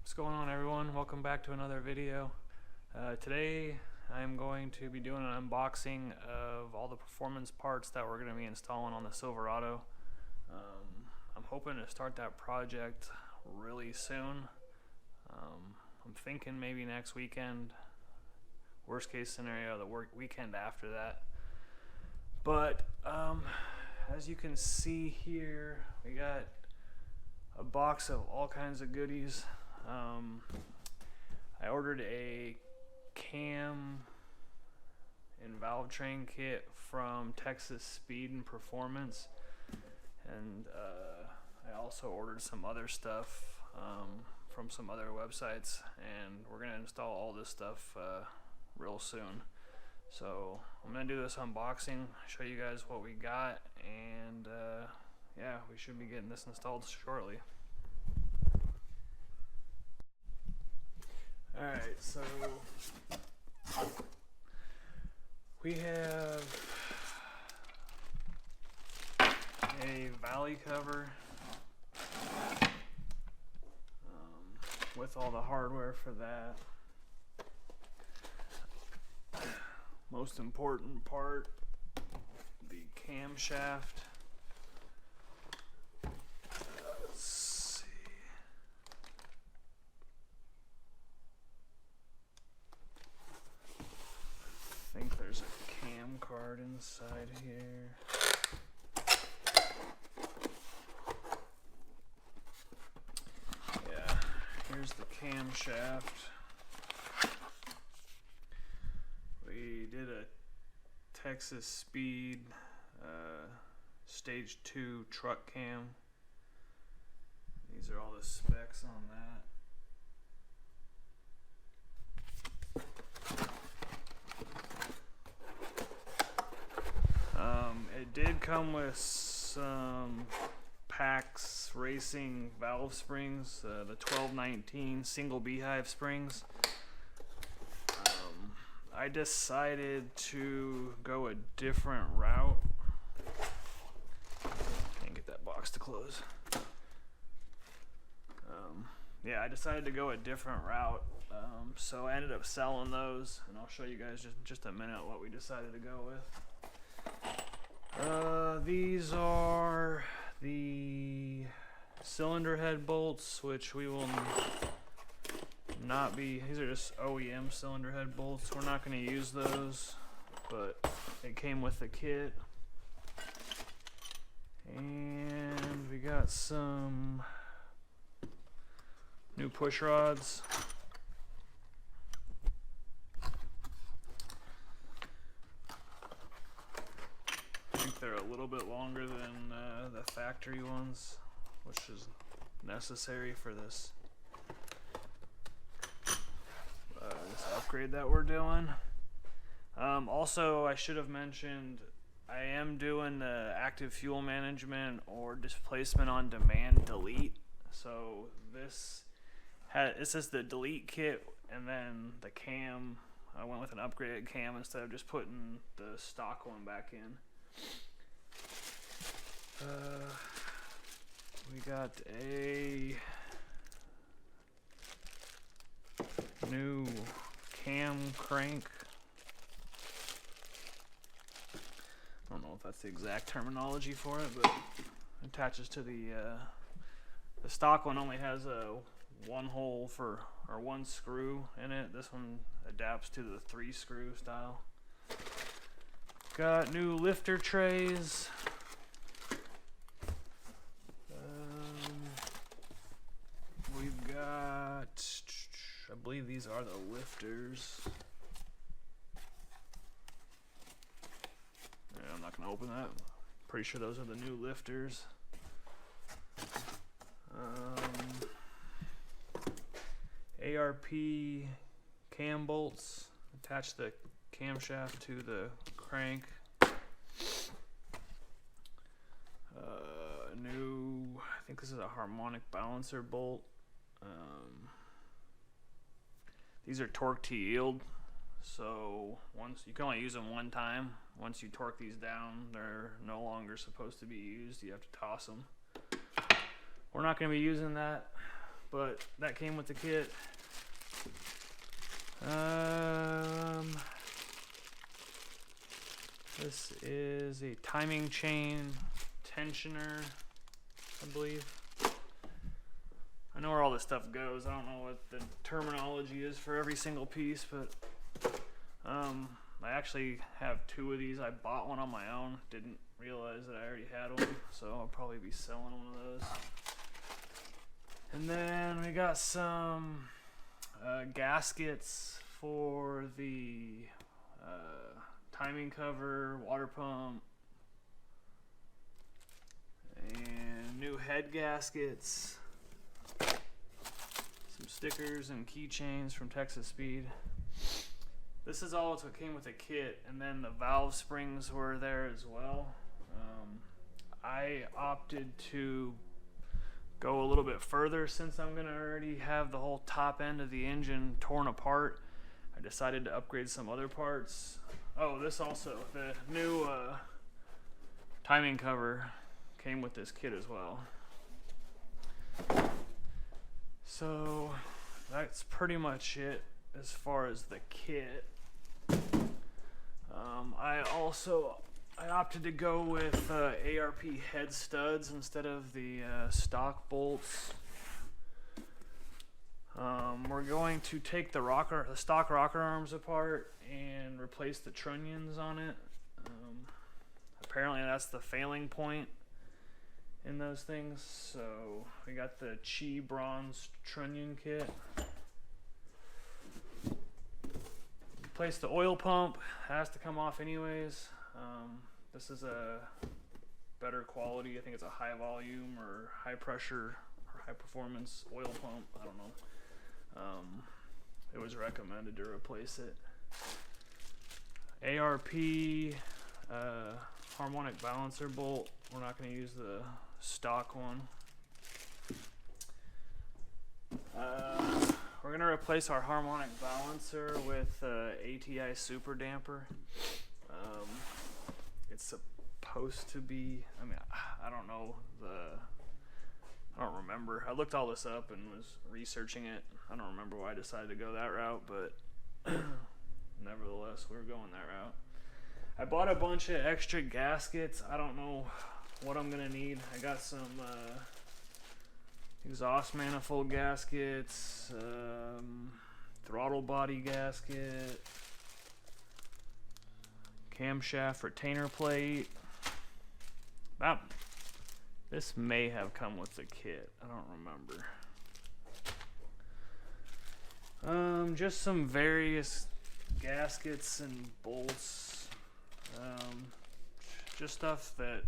What's going on, everyone? Welcome back to another video. Today I'm going to be doing an unboxing of all the performance parts that we're going to be installing on the Silverado. I'm hoping to start that project really soon. I'm thinking maybe next weekend, worst case scenario the weekend after that. But as you can see here, we got a box of all kinds of goodies. I ordered a cam and valve train kit from Texas Speed and Performance, and I also ordered some other stuff from some other websites, and we're gonna install all this stuff real soon. So I'm gonna do this unboxing, show you guys what we got, and yeah, we should be getting this installed shortly. Alright, so we have a valley cover with all the hardware for that. Most important part, the camshaft. Let's see. I think there's a cam card inside here. Yeah, here's the camshaft. We did a Texas Speed Stage 2 truck cam. These are all the specs on that. It did come with some PAX Racing valve springs, the 1219 single beehive springs. I decided to go a different route. Can't get that box to close. Yeah, I decided to go a different route. So I ended up selling those, and I'll show you guys just a minute what we decided to go with. These are the cylinder head bolts, which we will not be, these are just OEM cylinder head bolts. We're not going to use those, but it came with the kit. And we got some new push rods. I think they're a little bit longer than the factory ones, which is necessary for this upgrade that we're doing. Also, I should have mentioned, I am doing the active fuel management or displacement on demand delete. So this is the delete kit, and then the cam, I went with an upgraded cam instead of just putting the stock one back in. We got a new cam crank. I don't know if that's the exact terminology for it, but it attaches to the stock one only has a one hole for, or one screw in it. This one adapts to the 3-screw style. Got new lifter trays. We've got, I believe these are the lifters. Yeah, I'm not going to open that. Pretty sure those are the new lifters. ARP cam bolts. Attach the camshaft to the crank. New, I think this is a harmonic balancer bolt. These are torque to yield, so once you can only use them one time. Once you torque these down, they're no longer supposed to be used. You have to toss them. We're not going to be using that, but that came with the kit. This is a timing chain tensioner, I believe. I know where all this stuff goes. I don't know what the terminology is for every single piece, but I actually have 2 of these. I bought one on my own. Didn't realize that I already had one, so I'll probably be selling one of those. And then we got some gaskets for the timing cover, water pump, and new head gaskets, some stickers and keychains from Texas Speed. This is all what came with the kit, and then the valve springs were there as well. I opted to go a little bit further since I'm gonna already have the whole top end of the engine torn apart. I decided to upgrade some other parts. Oh, this also, the new timing cover came with this kit as well. So that's pretty much it as far as the kit. I opted to go with ARP head studs instead of the stock bolts. We're going to take the stock rocker arms apart and replace the trunnions on it. Apparently that's the failing point in those things. So we got the Chi bronze trunnion kit. Replace the oil pump. It has to come off anyways. This is a better quality. I think it's a high volume or high pressure or high performance oil pump. I don't know. It was recommended to replace it. ARP harmonic balancer bolt. We're not going to use the stock one. We're going to replace our harmonic balancer with ATI super damper. It's supposed to be, I mean, I don't know, I don't remember. I looked all this up and was researching it. I don't remember why I decided to go that route, but nevertheless, we're going that route. I bought a bunch of extra gaskets. I don't know what I'm gonna need. I got some exhaust manifold gaskets, throttle body gasket, camshaft retainer plate. This may have come with the kit. I don't remember. Just some various gaskets and bolts. Just stuff that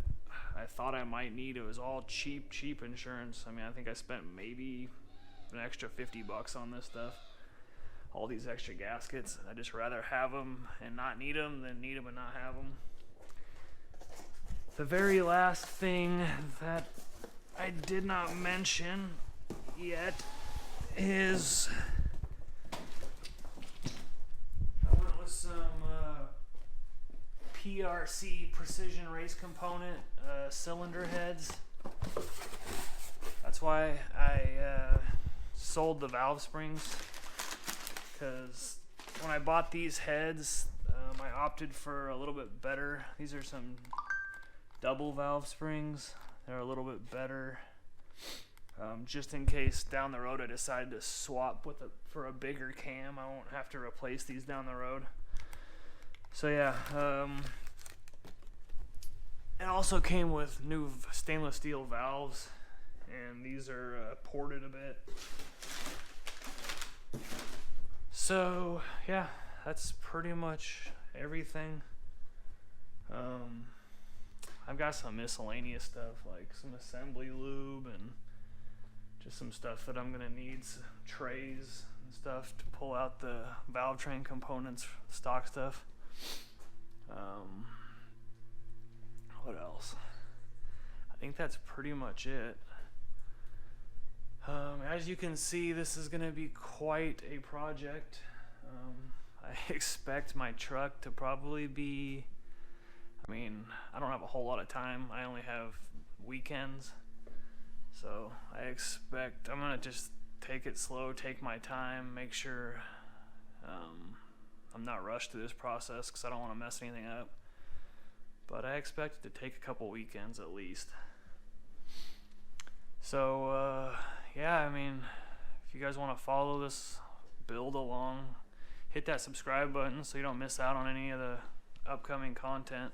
I thought I might need. It was all cheap insurance. I mean, I think I spent maybe an extra $50 on this stuff. All these extra gaskets. I'd just rather have them and not need them than need them and not have them. The very last thing that I did not mention yet is I went with some PRC precision race component cylinder heads. That's why I sold the valve springs, because when I bought these heads, I opted for a little bit better. These are some double valve springs. They're a little bit better, just in case down the road I decide to swap for a bigger cam. I won't have to replace these down the road. So yeah, it also came with new stainless steel valves, and these are ported a bit. So yeah, that's pretty much everything. I've got some miscellaneous stuff like some assembly lube and just some stuff that I'm gonna need, trays and stuff to pull out the valve train components, stock stuff. What else? I think that's pretty much it. As you can see, this is gonna be quite a project. I expect my truck to probably be, I mean, I don't have a whole lot of time. I only have weekends. So I expect I'm gonna just take it slow, take my time, make sure I'm not rushed through this process because I don't want to mess anything up. But I expect it to take a couple weekends at least. So yeah, I mean, if you guys want to follow this build along, hit that subscribe button so you don't miss out on any of the upcoming content.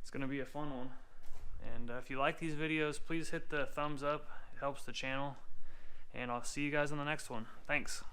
It's going to be a fun one. And if you like these videos, please hit the thumbs up. It helps the channel. And I'll see you guys on the next one. Thanks.